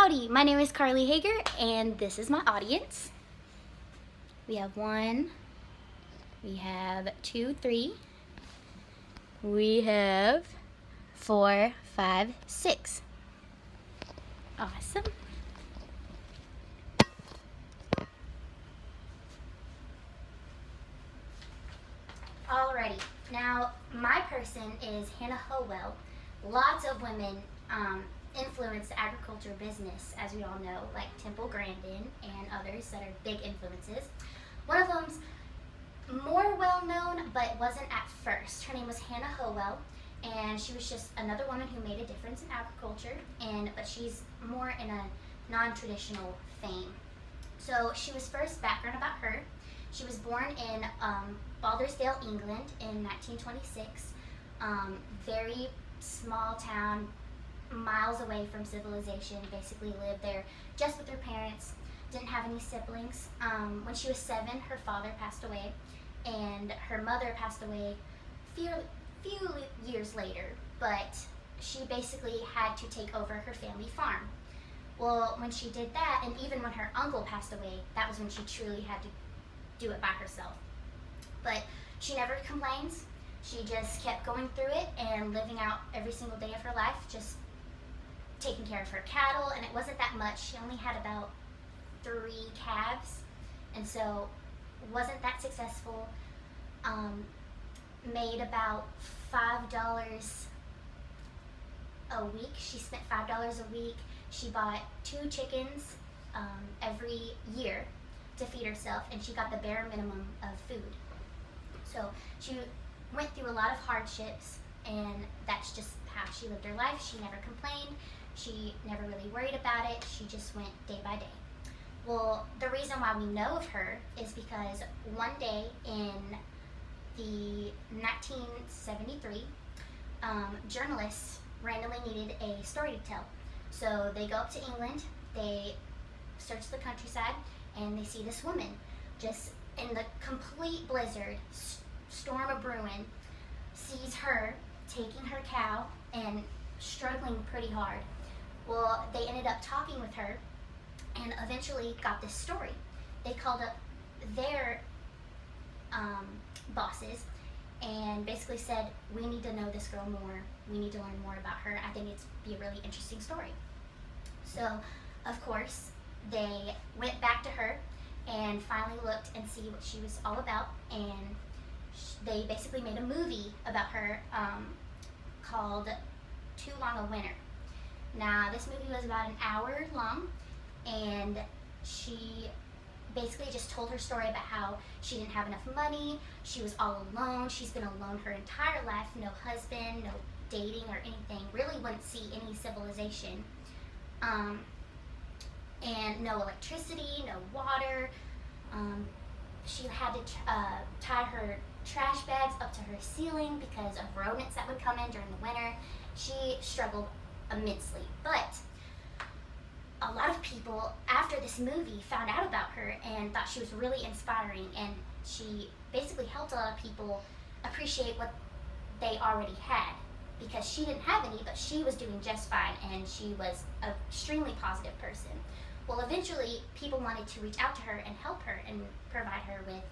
Howdy, my name is Carlie Hagar, and this is my audience. We have 1, we have 2, 3, we have 4, 5, 6. Awesome. Alrighty, now my person is Hannah Howell. Lots of women influence the agriculture business, as we all know, like Temple Grandin and others that are big influences. One of them's more well known, but wasn't at first. Her name was Hannah Howell, and she was just another woman who made a difference in agriculture, but she's more in a non-traditional fame. So she was first, background about her, she was born in Baldersdale, England in 1926. Very small town, miles away from civilization, basically lived there just with her parents, didn't have any siblings. When she was 7, her father passed away, and her mother passed away few years later, but she basically had to take over her family farm. Well, when she did that, and even when her uncle passed away, that was when she truly had to do it by herself. But she never complains. She just kept going through it and living out every single day of her life, just taking care of her cattle, and it wasn't that much. She only had about 3 calves, and so wasn't that successful. Made about $5 a week. She spent $5 a week. She bought 2 chickens every year to feed herself, and she got the bare minimum of food. So she went through a lot of hardships, and that's just how she lived her life. She never complained. She never really worried about it. She just went day by day. Well, the reason why we know of her is because one day in the 1973, journalists randomly needed a story to tell. So they go up to England, they search the countryside, and they see this woman just in the complete blizzard, storm a brewing, sees her taking her cow and struggling pretty hard. Well, they ended up talking with her and eventually got this story. They called up their bosses and basically said, we need to know this girl more. We need to learn more about her. I think it'd be a really interesting story. So, of course, they went back to her and finally looked and see what she was all about, and they basically made a movie about her called Too Long a Winter. Now, this movie was about an hour long, and she basically just told her story about how she didn't have enough money, she was all alone, she's been alone her entire life, no husband, no dating or anything, really wouldn't see any civilization, and no electricity, no water. She had to tie her trash bags up to her ceiling because of rodents that would come in during the winter. She struggled immensely, but a lot of people after this movie found out about her and thought she was really inspiring, and she basically helped a lot of people appreciate what they already had, because she didn't have any, but she was doing just fine, and she was an extremely positive person. Well, eventually people wanted to reach out to her and help her and provide her with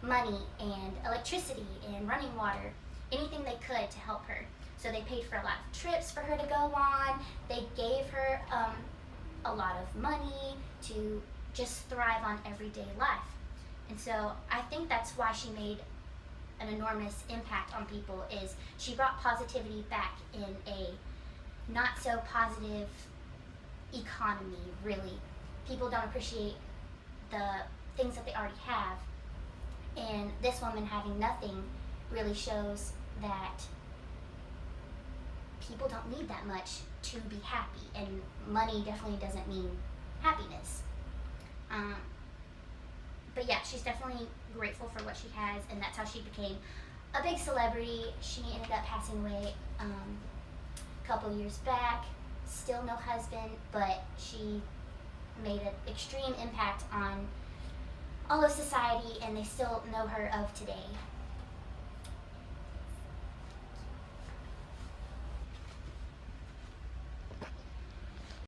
money and electricity and running water, anything they could to help her. So they paid for a lot of trips for her to go on. They gave her a lot of money to just thrive on everyday life. And so I think that's why she made an enormous impact on people, is she brought positivity back in a not so positive economy, really. People don't appreciate the things that they already have, and this woman having nothing really shows that people don't need that much to be happy, and money definitely doesn't mean happiness. But yeah, she's definitely grateful for what she has, and that's how she became a big celebrity. She ended up passing away a couple years back, still no husband, but she made an extreme impact on all of society, and they still know her of today.